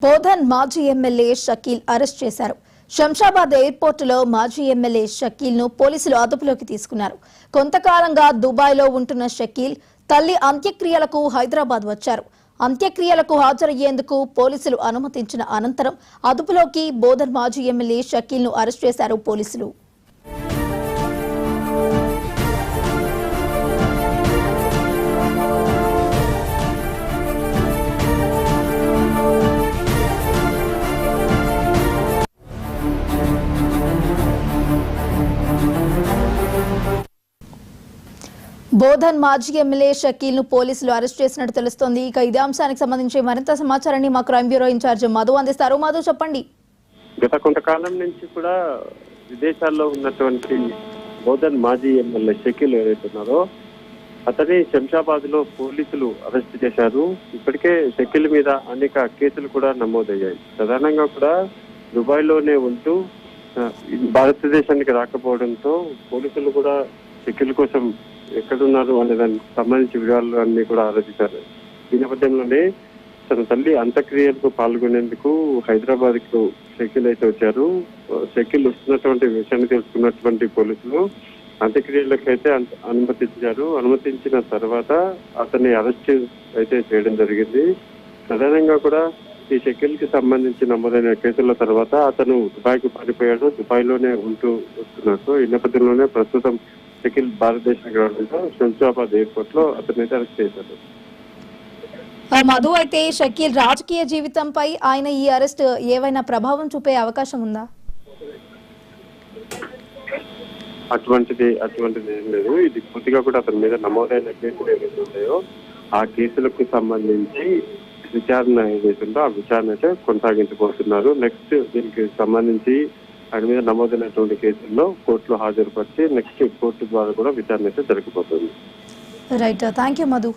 బోధన్ మాజీ MLA Shakeel arrest చేశారు. శంషాబాద్ ఎయిర్పోర్టులో మాజీ ఎమ్మెల్యే షకీల్ ను పోలీసులు అదుపులోకి తీసుకున్నారు. కొంతకాలంగా దుబాయ్లో ఉంటున్న షకీల్ తల్లి అంత్యక్రియలకు హైదరాబాద్ వచ్చారు. అంత్యక్రియలకు హాజరయ్యేందుకు పోలీసులు అనుమతించిన అనంతరం అదుపులోకి బోధన్ మాజీ ఎమ్మెల్యే షకీల్ ను అరెస్ట్ చేశారు పోలీసులు. బోధన్ మాజీ ఎమ్మెల్యే షకీల్ ను పోలీసులు అరెస్ట్ చేసినట్టు తెలుస్తోంది. ఇక ఇదే అంశానికి సంబంధించి మరింత సమాచారాన్ని మా క్రైమ్ బ్యూరో ఇన్ఛార్జ్ మధు అందిస్తారు. మధు, చెప్పండి. గత కొంతకాలం నుంచి కూడా విదేశాల్లో ఉన్నటువంటి బోధన్ మాజీ ఎమ్మెల్యే షకీల్ ఏదైతున్నారో అతని శంషాబాద్ లో పోలీసులు అరెస్ట్ చేశారు. ఇప్పటికే షకీల్ మీద అనేక కేసులు కూడా నమోదయ్యాయి. ప్రధానంగా కూడా దుబాయ్ లోనే ఉంటూ భారతదేశానికి రాకపోవడంతో పోలీసులు కూడా షకీల్ కోసం ఎక్కడున్నారు అనే దానికి సంబంధించి వివరాలు అన్ని కూడా ఆలోచించారు. ఈ నేపథ్యంలోనే తన తల్లి అంత్యక్రియలకు పాల్గొనేందుకు హైదరాబాద్ కు షకీల్ అయితే వచ్చారు. షకీల్ వస్తున్నటువంటి విషయాన్ని తెలుసుకున్నటువంటి పోలీసులు అంత్యక్రియలకు అయితే అనుమతించారు. అనుమతించిన తర్వాత అతన్ని అరెస్ట్ అయితే చేయడం జరిగింది. ప్రధానంగా కూడా ఈ షకీల్ కి సంబంధించి నమోదైన కేసుల తర్వాత అతను దుబాయ్ కు పారిపోయాడు. దుబాయ్ లోనే ఉంటూ వస్తున్నట్టు ఈ నేపథ్యంలోనే ప్రస్తుతం షకీల్ భారతదేశానికి రావడంతో శంషాబాద్ ఎయిర్పోర్ట్ లో అతన్ని అరెస్ట్ చేశారు. మధు, అయితే షకీల్ రాజకీయ జీవితంపై ఆయన ఈ అరెస్ట్ ఏవైనా ప్రభావం చూపే అవకాశం ఉందా? అటువంటిది ఏం లేదు. ఇది పూర్తిగా కూడా అతని మీద నమోదైన కేసులు ఏవైతే ఉన్నాయో ఆ కేసులకు సంబంధించి విచారణ ఏదైతుందో ఆ విచారణ అయితే కొనసాగించబోతున్నారు. నెక్స్ట్ దీనికి సంబంధించి ఆయన మీద నమోదైనటువంటి కేసుల్లో కోర్టులో హాజరుపరిచి నెక్స్ట్ కోర్టు ద్వారా కూడా విచారణ అయితే జరగబోతుంది. Right, thank you Madhu.